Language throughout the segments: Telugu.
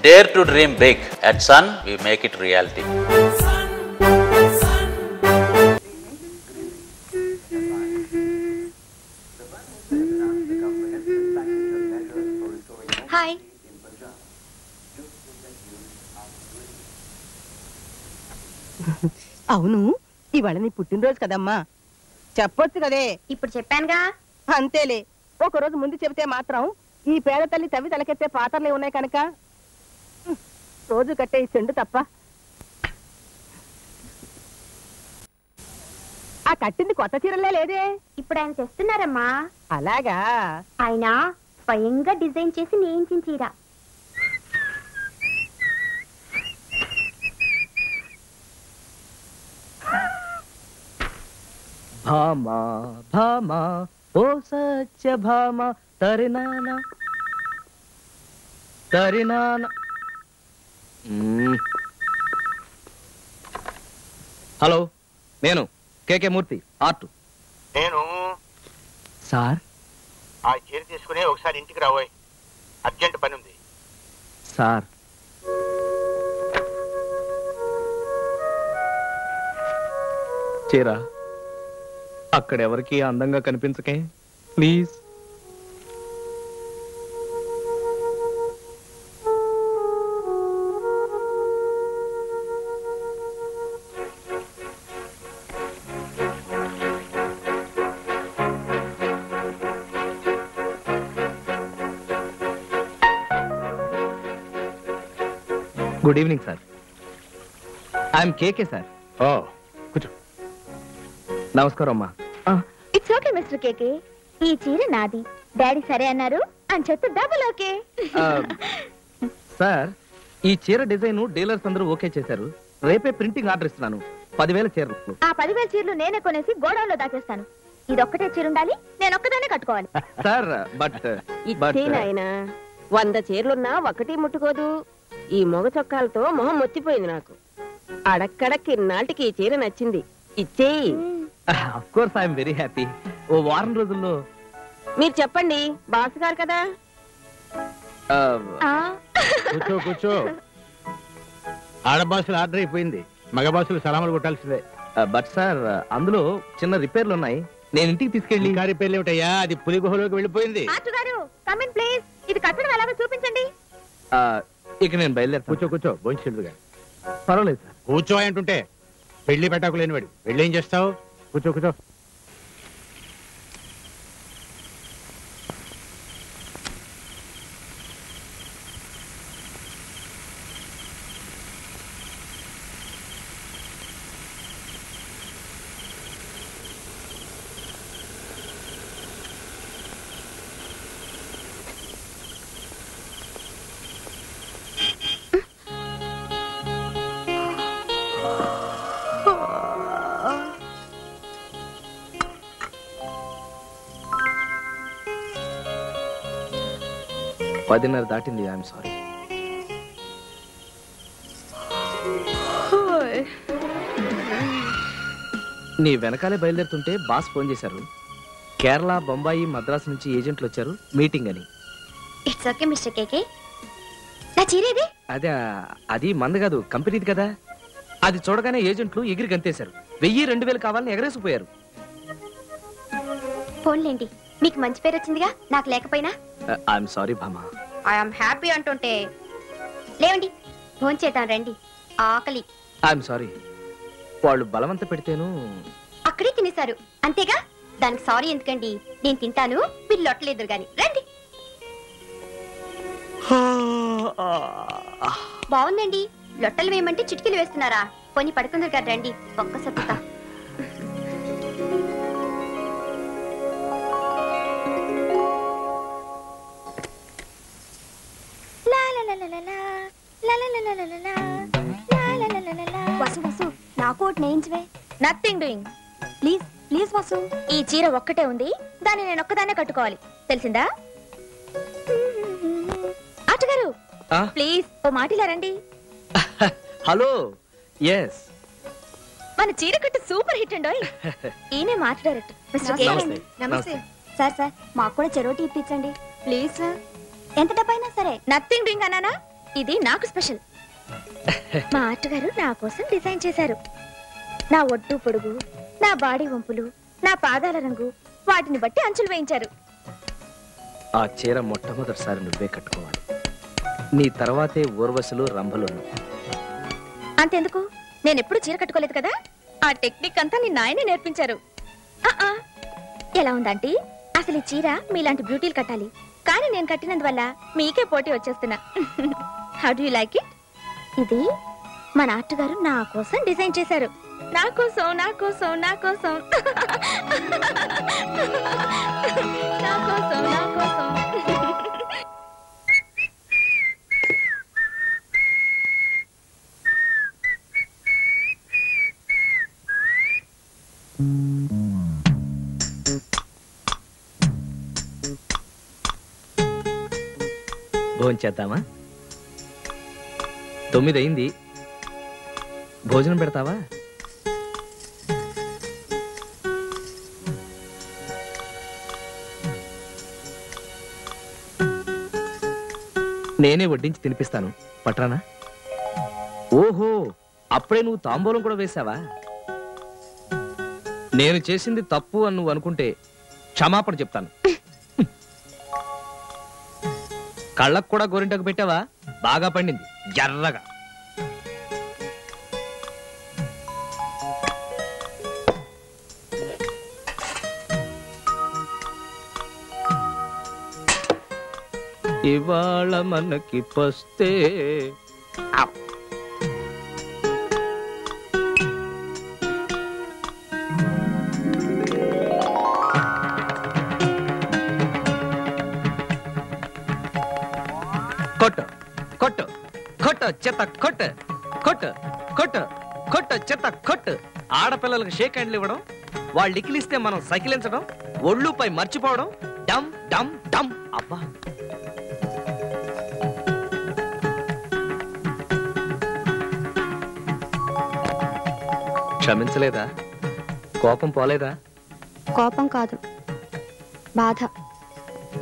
Dare to dream big. At Sun, we make it reality. Hi. అవును, ఇవాళ నీ పుట్టినరోజు కదమ్మా, చెప్పొచ్చు కదే. ఇప్పుడు చెప్పానుగా. అంతేలే, ఒకరోజు ముందు చెబితే మాత్రం ఈ పేద తల్లి తవ్వి తలకెత్తే పాత్రలే ఉన్నాయి కనుక రోజు కట్టే ఈ చెండు తప్ప. ఆ కట్టింది కొత్త చీరలే లేదే. ఇప్పుడు ఆయన తెస్తున్నారమ్మా. అలాగా? ఆయన స్వయంగా డిజైన్ చేసి నేయించిన చీర. భామా భామా ఓ సత్య భామా తరినానా తరినానా. హలో, నేను కేకే మూర్తి, ఆర్ట్. నేను సార్, ఆ చీర తీసుకుని ఒకసారి ఇంటికి రాబోయ్, అర్జెంట్ పని ఉంది. సార్, చీర అక్కడెవరికి అందంగా కనిపించకే please. Good evening sir, I'm KK sir. ఓ కూర్చో. నమస్కారం అమ్మా. ఇట్స్ ఓకే మిస్టర్ కేకే, ఈ చీర నాది, డాడీ సరే అన్నారు అని చెప్పి డబుల్ ఓకే. సార్, ఈ చీర డిజైన్ డీలర్స్ అందరూ ఓకే చేశారు. రేపే ప్రింటింగ్ ఆర్డర్ ఇస్తున్నాను, 10,000 చీరలు. ఆ 10,000 చీరలు నేనే కొనేసి గోడౌన్లో దాచేస్తాను. ఇది ఒక్కటే చీర ఉండాలి, నేను ఒక్కదానే కట్టుకోవాలి. సార్ బట్ ఇచ్చేనాయనా 100 చీరలున్నా ఒకటి ముట్టుకోదు. ఈ మొగ చొక్కాలతో మొహం మొత్తిపోయింది నాకు. అడక్కడక్కి నాటికి ఈ చీర నచ్చింది, ఇచ్చేయి. Of course I'm very happy. ఓ వారం రోజుల్లో. మీరు చెప్పండి, బాస్ గారు కదా. కూర్చో కూర్చో. ఆడబాసులు ఆర్డర్ అయిపోయింది, మగ బాసులు సలాములు కొట్టాల్సిందే. బట్ సార్, అందులో చిన్న రిపేర్లు ఉన్నాయి, నేను ఇంటికి తీసుకెళ్ళి. ఇంకా రిపేర్లు ఏమిటయ్యా, అది పులి గుహలోకి వెళ్ళిపోయింది. కమ్ ఇన్ ప్లీజ్, ఇది కట్టడం ఎలాగో చూపించండి. ఇక నేను బయలుదేరు. కూర్చో కూర్చో, భోంచెల్దుగా. పర్వాలేదు సార్. కూర్చో అంటుంటే పెళ్లి పెట్టాకు లేనివాడు, వెళ్ళి ఏం చేస్తావు? కూర్చో కూర్చో. పదిన్నర దాటింది, ఐఎమ్ సారీ. నీ వెనకాలే బయలుదేరుతుంటే బాస్ ఫోన్ చేశారు. కేరళ, బొంబాయి, మద్రాసు నుంచి ఏజెంట్లు వచ్చారు మీటింగ్ అని. ఇట్స్ ఓకే మిస్టర్ కేకే. నా చీరేది? అదే, అది మంద కాదు, కంపెనీది కదా. అది చూడగానే ఏజెంట్లు ఎగిరి గంతేశారు. 1000-2000 కావాలని ఎగరేసిపోయారు. ఫోన్లేండి, మీకు మంచి పేరు వచ్చిందిగా, నాకు లేకపోయినా. I'm sorry Bhama. I'm happy అంటుంటే. లేవండి, ఫోన్ చేద్దాం రండి, ఆకలి. ఐఎమ్ సారీ, వాళ్ళు బలవంత పెడితేను. అక్కడే తినేశారు అంతేగా, దానికి సారీ ఎందుకండి, నేను తింటాను, మీరు లొట్టలేదురు గాని రండి. బాగుందండి, లొట్టలు వేయమంటే చిటికీలు వేస్తున్నారా? పోనీ పడుకుందరు కదా, రండి ఒక్క సత్తా. వసు వసు, నాకు ఒకటి నేయించవే. Nothing doing. Please please Vasu, ఈ చీర ఒక్కటే ఉంది, దాన్ని నేను ఒక్కదాన్నే కట్టుకోవాలి, తెలిసిందా? ఆటగారు ప్లీజ్ ఓ మాటిలా రండి. హలో. ఎస్, మన చీర కట్టు సూపర్ హిట్ అండి. ఈయనే మాట డైరెక్టర్ మిస్టర్ కే. నమస్తే సార్. సార్ మాకు కూడా చెరోటి ఇప్పించండి ప్లీజ్ సార్. ఎంత డబ్బైనా సరే. నథింగ్ డూయింగ్ అన్నానా? ఇది నాకు స్పెషల్. మా ఆర్ట్ గారు నా కోసం డిజైన్ చేశారు. నా ఒడ్డు పొడుగు, నా బాడీ వంపులు, నా పాదాల రంగు, వాటిని బట్టి అంచులు వేయించారు. ఆ చీర మొట్టమొదటిసారి నువ్వే కట్టుకోవాలి. నీ తర్వాతే ఊర్వశులు రంభలు. అంతెందుకు, నేను ఎప్పుడు చీర కట్టుకోలేదు కదా. ఆ టెక్నిక్ అంతా నిన్న ఆయనే నేర్పించారు. ఎలా ఉందంటే అసలు ఈ చీర మీలాంటి బ్యూటీలు కట్టాలి, కానీ నేను కట్టినందువల్ల మీకే పోటీ వచ్చేస్తున్నా. How do you like it? ఇది మన ఆర్ట్ గారు నా కోసం డిజైన్ చేశారు. నా కోసం నా కోసం నా కోసం నా కోసం నా కోసం. భోంచేద్దామా? 9 అయింది. భోజనం పెడతావా? నేనే వడ్డించి తినిపిస్తాను, పట్రానా? ఓహో, అప్పుడే నువ్వు తాంబూలం కూడా వేశావా? నేను చేసింది తప్పు అని నువ్వు అనుకుంటే క్షమాపణ చెప్తాను. కళ్ళకు కూడా గోరింటకు పెట్టావా? బాగా పండింది, ఎర్రగా. ఇవాళ మనకి పస్తే కొట్టు కొట్టు కొట్టు చెత్త కొట్టు కొట్టు కొట్టు కొట్టు చెత్త కొట్టు. ఆడపిల్లలకు షేక్ హ్యాండ్లు ఇవ్వడం, వాళ్ళు ఇకిలిస్తే మనం సైకిలించడం, ఒళ్ళుపై మర్చిపోవడం, డమ్ డమ్ డమ్. అబ్బా, క్షమించలేదా? కోపం పోలేదా? కోపం కాదు, బాధ.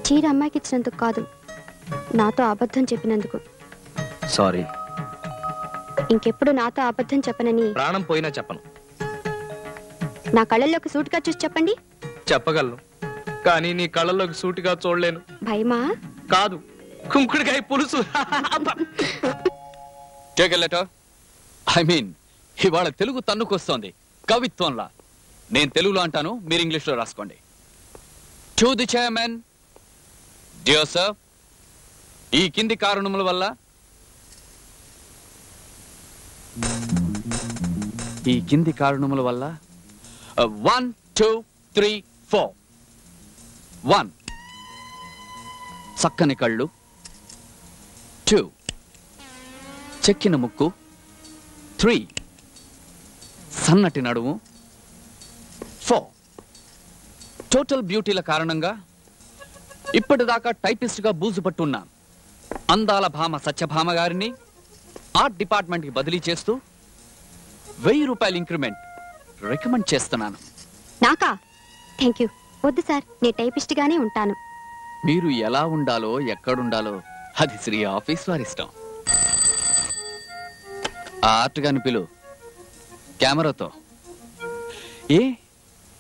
చీర అమ్మాయికి ఇచ్చినందుకు కాదు, నాతో అబద్ధం చెప్పినందుకు. సారీ. ఇంకెప్పుడు నాతో అబద్ధం చెప్పనని ప్రాణం పోయినా చెప్పను. నా కళ్ళల్లోకి సూటిగా చూసి చెప్పండి. చెప్పగలను, కానీ నీ కళ్ళల్లోకి సూటిగా చూడలేను. భయమా? కాదు, కుంకుడికాయ పులుసు. ఐ మీన్, ఇవాళ తెలుగు తన్నుకొస్తోంది కవిత్వంలా. నేను తెలుగులో అంటాను, మీరు ఇంగ్లీష్లో రాసుకోండి. To the chairman. Dear sir, ఈ కింది కారణముల వల్ల ఈ కింది కారణముల వల్ల 1 2 3 4. 1 చక్కని కళ్ళు, 2 చెక్కిన ముక్కు, 3 సన్నటి నడుము, 4 టోటల్ బ్యూటీల కారణంగా ఇప్పటిదాకా టైపిస్ట్గా బూజు పట్టున్నా అందాల భామ సత్యభామ గారిని ఆర్ట్ డిపార్ట్మెంట్కి బదిలీ చేస్తూ 1000 రూపాయల ఇంక్రిమెంట్ రికమెండ్ చేస్తున్నాను. నాకా? Thank you. వద్దు సార్, నేను టైపిస్ట్ గానే ఉంటాను. మీరు ఎలా ఉండాలో ఎక్కడుండాలో అది శ్రీ ఆఫీస్ వారి ఇష్టం. ఆ ఆర్ట్ గాని పిలు కెమెరాతో. ఏ,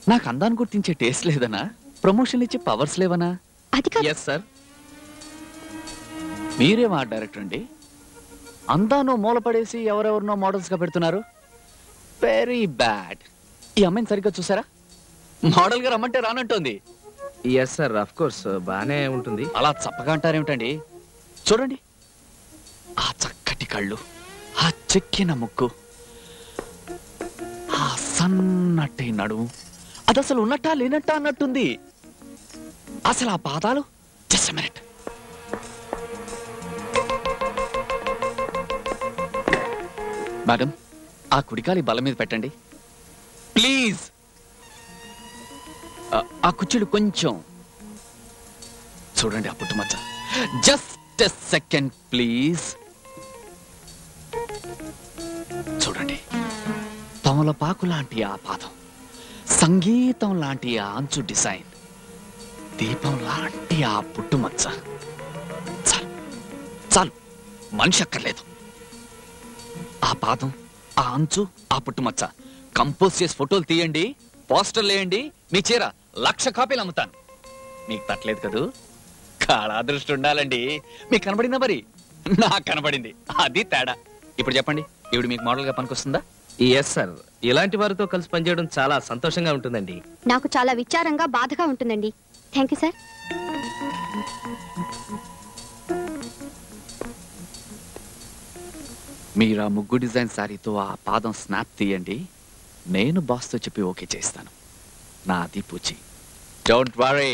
నాకు అందాన్ని గుర్తించే టేస్ట్ లేదనా? ప్రమోషన్ ఇచ్చే పవర్స్ లేవనా? అది కాదు. Yes sir. మీరేం ఆర్ట్ డైరెక్టర్ అండి? అందానో మూలపడేసి ఎవరెవరినో మోడల్స్ గా పెడుతున్నారు. Very bad. ఈ అమ్మాయిని సరిగ్గా చూసారా? మోడల్ గా రమ్మంటే రానంటోంది. ఎస్ సార్, ఆఫ్ కోర్స్ బానే ఉంటుంది. అలా చప్పగా అంటారేమిటండి? చూడండి, ఆ చక్కటి కళ్ళు, ఆ చెక్కిన ముక్కు, ఆ సన్నటి నడుము, అది అసలు ఉన్నట్టా లేనట్టా అన్నట్టుంది. అసలు ఆ పాదాలు, జస్ట్ మినిట్. మేడం, ఆ కుడికాలి బల్ల మీద పెట్టండి ప్లీజ్. ఆ కుర్చీలు కొంచెం చూడండి, ఆ పుట్టుమచ్చ. Just a second please. చూడండి, తమలపాకు లాంటి ఆ పాదం, సంగీతం లాంటి ఆ అంచు డిజైన్, దీపం లాంటి ఆ పుట్టుమచ్చ. చాలు చాలు, మనిషి అక్కర్లేదు. ఆ పాదం, ఆ అంచు, ఆ పుట్టుమచ్చ కంపోజ్ చేసి ఫోటోలు తీయండి, పోస్టర్లు వేయండి, మీ చీర 1,00,000 కాపీలు అమ్ముతాను. మీకు తట్టలేదు కదూ? కాళ్ళ అదృష్టం ఉండాలండి. మీకు కనబడిందా? మరి నాకు కనబడింది, అది తేడా. ఇప్పుడు చెప్పండి, ఇవిడు మీకు మోడల్గా పనికొస్తుందా? ఎస్ సార్, ఇలాంటి వారితో కలిసి పనిచేయడం చాలా సంతోషంగా ఉంటుందండి. నాకు చాలా విచారంగా బాధగా ఉంటుందండి. Thank you sir. మీరు ఆ ముగ్గు డిజైన్ శారీతో ఆ పాదం స్నాప్ తీయండి, నేను బాస్తో చెప్పి ఓకే చేస్తాను. నాది పూచి. Don't worry.